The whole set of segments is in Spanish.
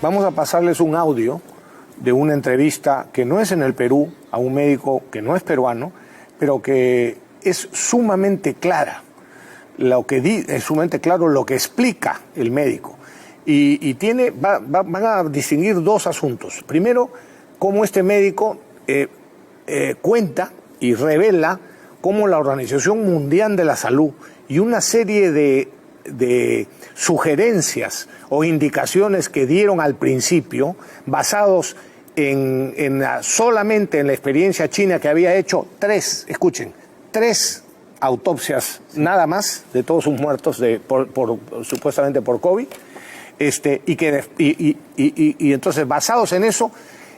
Vamos a pasarles un audio de una entrevista que no es en el Perú, a un médico que no es peruano, pero que es sumamente clara. Es sumamente claro lo que explica el médico. Y van a distinguir dos asuntos. Primero, cómo este médico cuenta y revela cómo la Organización Mundial de la Salud y una serie de sugerencias o indicaciones que dieron al principio, basados solamente en la experiencia china, que había hecho tres autopsias nada más de todos sus muertos supuestamente por COVID, y entonces basados en eso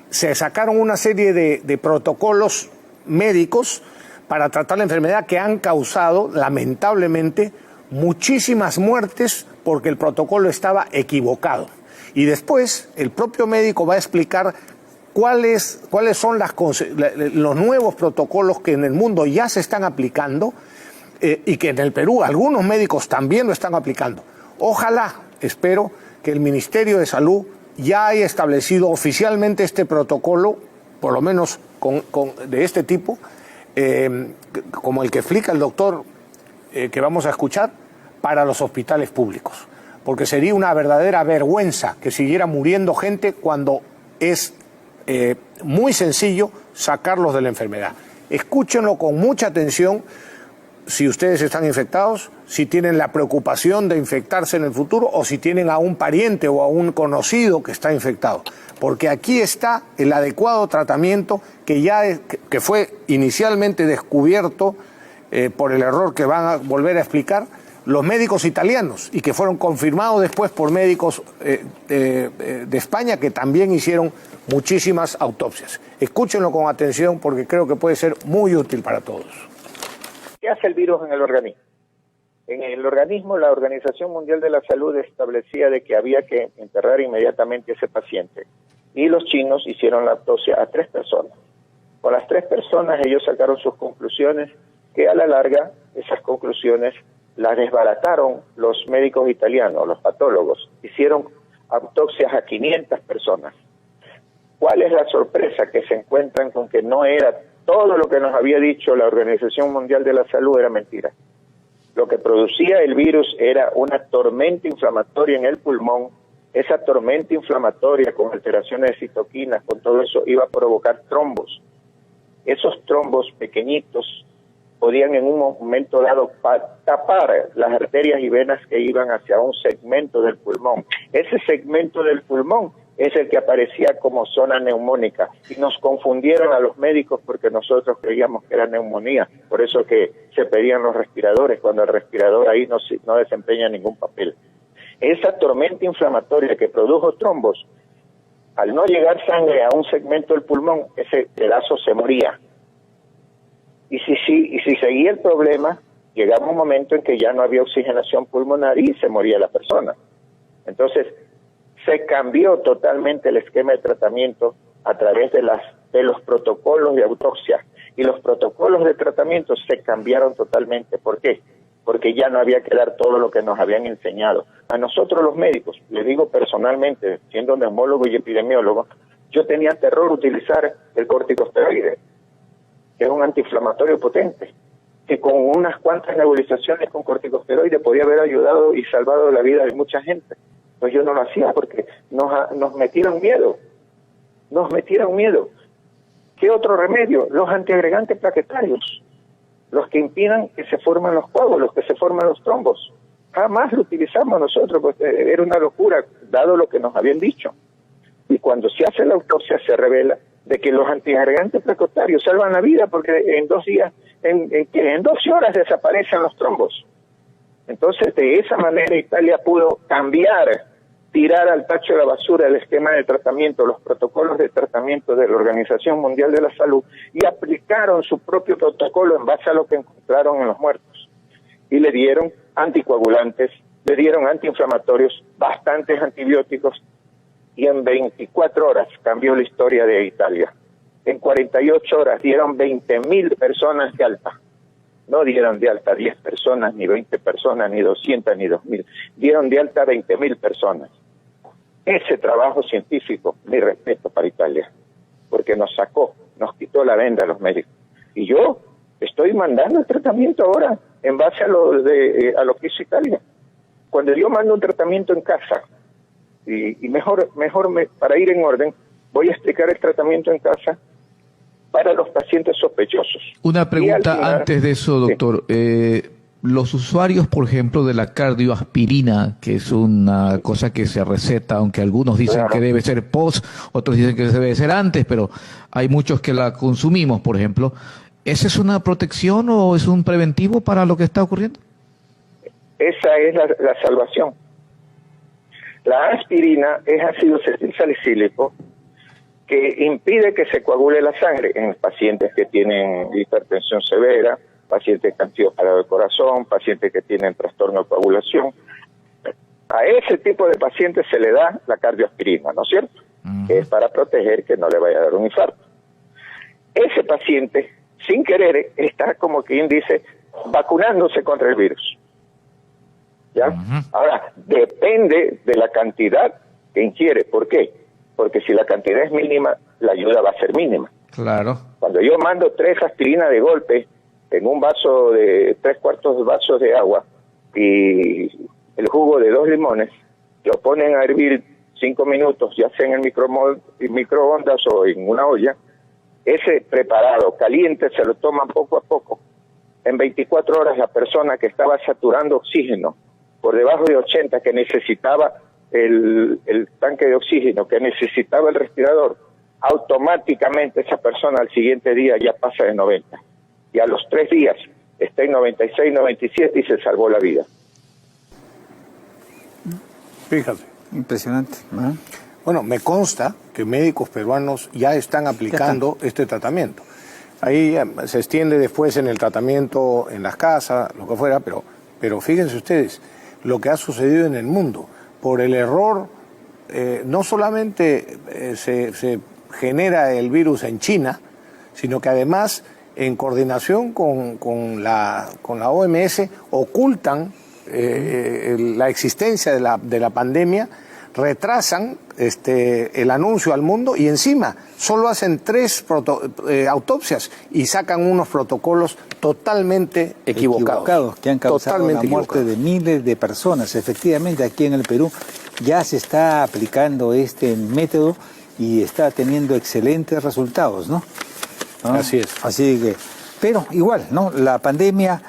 se sacaron una serie de protocolos médicos para tratar la enfermedad que han causado lamentablemente muchísimas muertes porque el protocolo estaba equivocado. Y después el propio médico va a explicar cuáles son los nuevos protocolos que en el mundo ya se están aplicando y que en el Perú algunos médicos también lo están aplicando. Ojalá, espero que el Ministerio de Salud ya haya establecido oficialmente este protocolo, por lo menos de este tipo, como el que explica el doctor que vamos a escuchar, para los hospitales públicos. Porque sería una verdadera vergüenza que siguiera muriendo gente cuando es muy sencillo sacarlos de la enfermedad. Escúchenlo con mucha atención si ustedes están infectados, si tienen la preocupación de infectarse en el futuro o si tienen a un pariente o a un conocido que está infectado. Porque aquí está el adecuado tratamiento que fue inicialmente descubierto por el error que van a volver a explicar los médicos italianos y que fueron confirmados después por médicos de España que también hicieron muchísimas autopsias. Escúchenlo con atención porque creo que puede ser muy útil para todos. ¿Qué hace el virus en el organismo? En el organismo, la Organización Mundial de la Salud establecía de que había que enterrar inmediatamente a ese paciente. Y los chinos hicieron la autopsia a 3 personas. Con las 3 personas ellos sacaron sus conclusiones, que a la larga esas conclusiones las desbarataron los médicos italianos, los patólogos. Hicieron autopsias a 500 personas. ¿Cuál es la sorpresa? Que se encuentran con que no era todo lo que nos había dicho la Organización Mundial de la Salud, era mentira. Lo que producía el virus era una tormenta inflamatoria en el pulmón. Esa tormenta inflamatoria con alteraciones de citoquinas, con todo eso, iba a provocar trombos. Esos trombos pequeñitos podían en un momento dado tapar las arterias y venas que iban hacia un segmento del pulmón. Ese segmento del pulmón es el que aparecía como zona neumónica y nos confundieron a los médicos porque nosotros creíamos que era neumonía, por eso que se pedían los respiradores cuando el respirador ahí no desempeña ningún papel. Esa tormenta inflamatoria que produjo trombos, al no llegar sangre a un segmento del pulmón, ese pedazo se moría. Y si seguía el problema, llegaba un momento en que ya no había oxigenación pulmonar y se moría la persona. Entonces, se cambió totalmente el esquema de tratamiento a través de los protocolos de autopsia. Y los protocolos de tratamiento se cambiaron totalmente. ¿Por qué? Porque ya no había que dar todo lo que nos habían enseñado. A nosotros los médicos, le digo personalmente, siendo neumólogo y epidemiólogo, yo tenía terror utilizar el corticosteroide, que es un antiinflamatorio potente, que con unas cuantas nebulizaciones con corticosteroide podía haber ayudado y salvado la vida de mucha gente. Pues yo no lo hacía porque nos metieron miedo. Nos metieron miedo. ¿Qué otro remedio? Los antiagregantes plaquetarios, los que impidan que se formen los coágulos, que se formen los trombos. Jamás lo utilizamos nosotros, porque era una locura, dado lo que nos habían dicho. Y cuando se hace la autopsia se revela de que los antiagregantes plaquetarios salvan la vida porque en 2 días, en 12 horas desaparecen los trombos. Entonces, de esa manera Italia pudo cambiar, tirar al tacho de la basura el esquema de tratamiento, los protocolos de tratamiento de la Organización Mundial de la Salud y aplicaron su propio protocolo en base a lo que encontraron en los muertos. Y le dieron anticoagulantes, le dieron antiinflamatorios, bastantes antibióticos y en 24 horas cambió la historia de Italia. En 48 horas dieron 20.000 personas de alta. No dieron de alta 10 personas, ni 20 personas, ni 200, ni 2.000. Dieron de alta 20.000 personas. Ese trabajo científico, mi respeto para Italia, porque nos quitó la venda a los médicos. Y yo estoy mandando el tratamiento ahora en base a lo que hizo Italia. Cuando yo mando un tratamiento en casa, y mejor para ir en orden, voy a explicar el tratamiento en casa para los pacientes sospechosos. Una pregunta antes de eso, doctor. Sí. Los usuarios, por ejemplo, de la cardioaspirina, que es una cosa que se receta, aunque algunos dicen que debe ser post, otros dicen que debe ser antes, pero hay muchos que la consumimos, por ejemplo. ¿Esa es una protección o es un preventivo para lo que está ocurriendo? Esa es la salvación. La aspirina es ácido acetilsalicílico que impide que se coagule la sangre en pacientes que tienen hipertensión severa, pacientes que han sido parados del corazón, pacientes que tienen trastorno de coagulación. A ese tipo de pacientes se le da la cardioaspirina, ¿no es cierto? Que es para proteger que no le vaya a dar un infarto. Ese paciente, sin querer, está como quien dice, vacunándose contra el virus. ¿Ya? Ahora, depende de la cantidad que ingiere. ¿Por qué? Porque si la cantidad es mínima, la ayuda va a ser mínima. Claro. Cuando yo mando 3 aspirinas de golpe en un vaso de 3/4 vasos de agua y el jugo de 2 limones, lo ponen a hervir 5 minutos, ya sea en el microondas o en una olla, ese preparado caliente se lo toman poco a poco. En 24 horas la persona que estaba saturando oxígeno por debajo de 80, que necesitaba el tanque de oxígeno, que necesitaba el respirador, automáticamente esa persona al siguiente día ya pasa de 90. Y a los 3 días está en 96, 97 y se salvó la vida. Fíjate. Impresionante. Bueno, me consta que médicos peruanos ya están aplicando este tratamiento. Ahí se extiende después en el tratamiento en las casas, lo que fuera, pero fíjense ustedes lo que ha sucedido en el mundo. Por el error, no solamente se genera el virus en China, sino que además, en coordinación con la OMS, ocultan la existencia de la pandemia, retrasan el anuncio al mundo y encima solo hacen 3 autopsias y sacan unos protocolos totalmente equivocados que han causado la muerte de miles de personas. Efectivamente, aquí en el Perú ya se está aplicando este método y está teniendo excelentes resultados, ¿no? Así es. Así que, pero igual, ¿no? La pandemia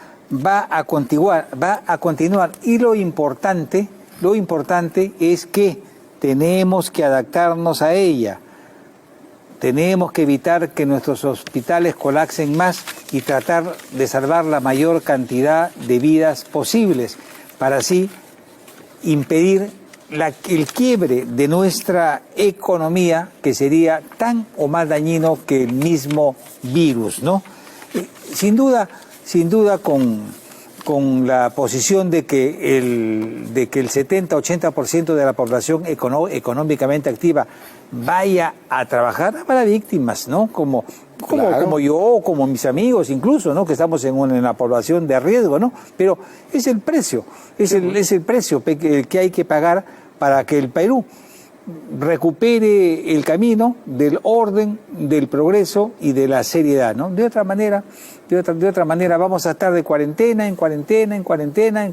va a continuar y lo importante es que tenemos que adaptarnos a ella. Tenemos que evitar que nuestros hospitales colapsen más y tratar de salvar la mayor cantidad de vidas posibles para así impedir el quiebre de nuestra economía, que sería tan o más dañino que el mismo virus, ¿no? Sin duda con la posición de que el 70-80% de la población económicamente activa vaya a trabajar, habrá víctimas, ¿no? Como yo, como mis amigos incluso, ¿no? Que estamos en una población de riesgo, ¿no? Pero es el precio, es el precio que hay que pagar para que el Perú recupere el camino del orden, del progreso y de la seriedad, ¿no? De otra manera vamos a estar de cuarentena en cuarentena.